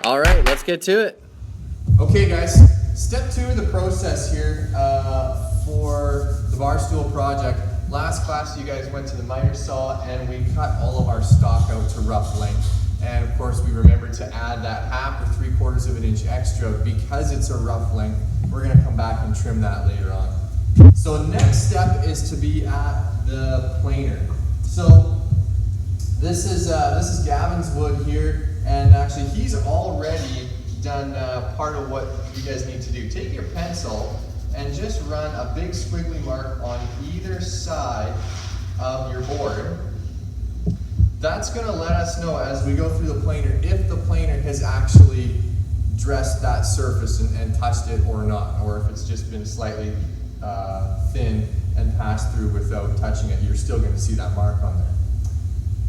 All right, let's get to it. Okay guys, step 2 of the process here for the bar stool project. Last class you guys went to the miter saw and we cut all of our stock out to rough length. And of course we remembered to add that 1/2 or 3/4 of an inch extra because it's a rough length. We're gonna come back and trim that later on. So next step is to be at the planer. So this is Gavin's wood here, and actually he's already done part of what you guys need to do. Take your pencil and just run a big squiggly mark on either side of your board. That's going to let us know as we go through the planer if the planer has actually dressed that surface and touched it or not, or if it's just been slightly thin and passed through without touching it. You're still going to see that mark on there.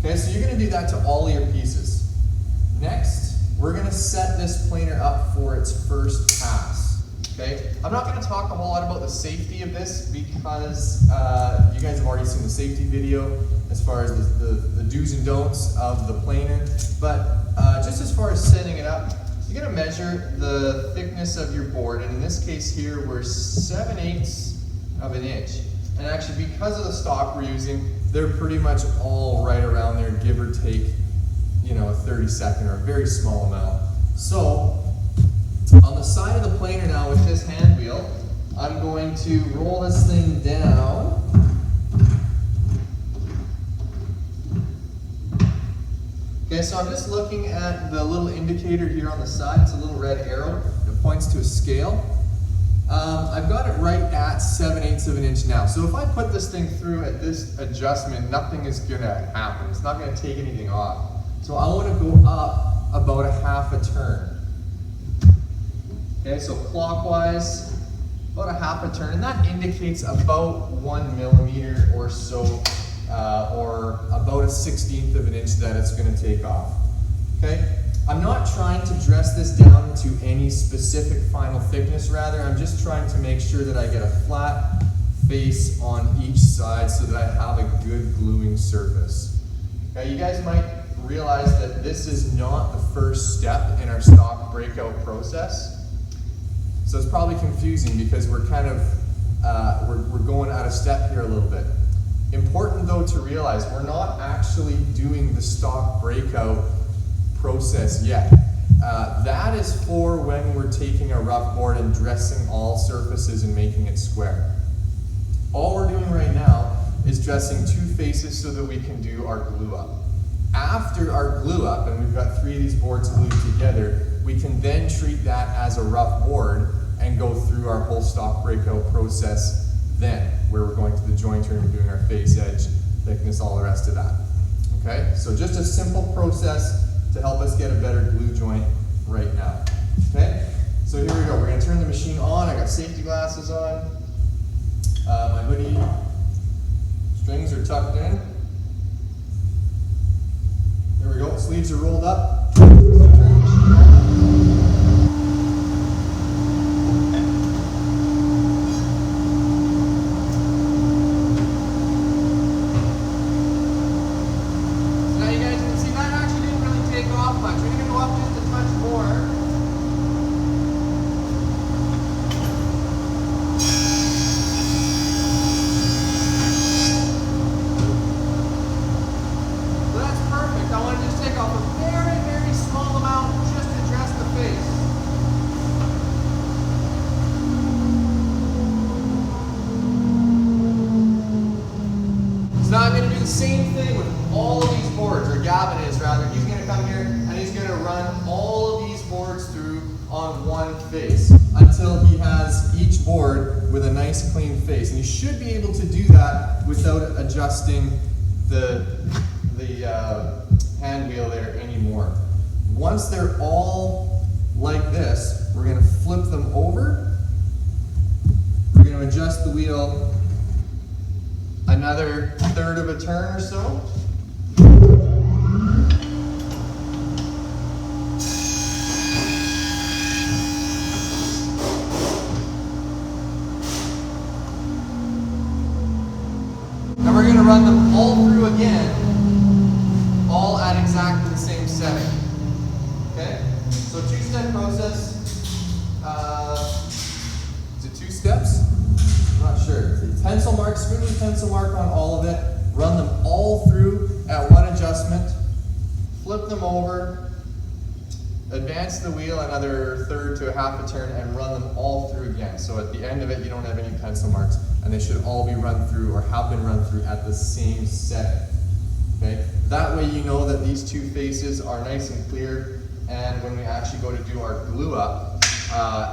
Okay, so you're going to do that to all of your pieces. Next, we're going to set this planer up for its first pass. Okay, I'm not going to talk a whole lot about the safety of this because you guys have already seen the safety video as far as the do's and don'ts of the planer. But just as far as setting it up, you're going to measure the thickness of your board, and in this case here we're 7/8 of an inch. And actually, because of the stock we're using, they're pretty much all right around there, give or take, you know, a 32nd or a very small amount. So on the side of the planer now with this hand wheel, I'm going to roll this thing down. Okay, so I'm just looking at the little indicator here on the side. It's a little red arrow that points to a scale. I've got it right at 7/8 of an inch now. So if I put this thing through at this adjustment, nothing is gonna happen. It's not gonna take anything off. So I wanna go up about a 1/2 a turn. Okay, so clockwise, about a 1/2 a turn, and that indicates about 1 millimeter or so, or about a 1/16 of an inch that it's gonna take off. Okay? I'm not trying to dress this down to any specific final thickness, rather I'm just trying to make sure that I get a flat face on each side so that I have a good gluing surface. Okay, you guys might realize that this is not the first step in our stock breakout process. So it's probably confusing because we're kind of, we're going out of step here a little bit. Important though to realize we're not actually doing the stock breakout process yet. That is for when we're taking a rough board and dressing all surfaces and making it square. All we're doing right now is dressing 2 faces so that we can do our glue up. After our glue up, and we've got 3 of these boards glued together, we can then treat that as a rough board and go through our whole stock breakout process then, where we're going to the jointer and doing our face, edge, thickness, all the rest of that. Okay, so just a simple process to help us get a better glue joint right now. Okay, so here we go. We're going to turn the machine on. I got safety glasses on. My hoodie strings are tucked in. There we go. Sleeves are rolled up. Now I'm going to do the same thing with all of these boards, or Gavin is rather. He's going to come here and he's going to run all of these boards through on one face until he has each board with a nice clean face. And you should be able to do that without adjusting the hand wheel there anymore. Once they're all like this, we're going to flip them over. We're going to adjust the wheel another 1/3 of a turn or so. And we're going to run them all through again, all at exactly the same setting. Okay? So two-step process. Is it 2 steps? I'm not sure. Pencil mark, squiggly pencil mark on all of it. Run them all through at one adjustment. Flip them over. Advance the wheel another third to a half a turn and run them all through again. So at the end of it, you don't have any pencil marks, and they should all be run through or have been run through at the same setting. Okay? That way you know that these two faces are nice and clear, and when we actually go to do our glue up,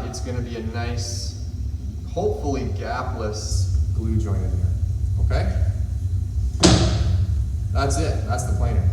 it's going to be a nice, hopefully gapless glue joint in here. Okay? That's it. That's the planer.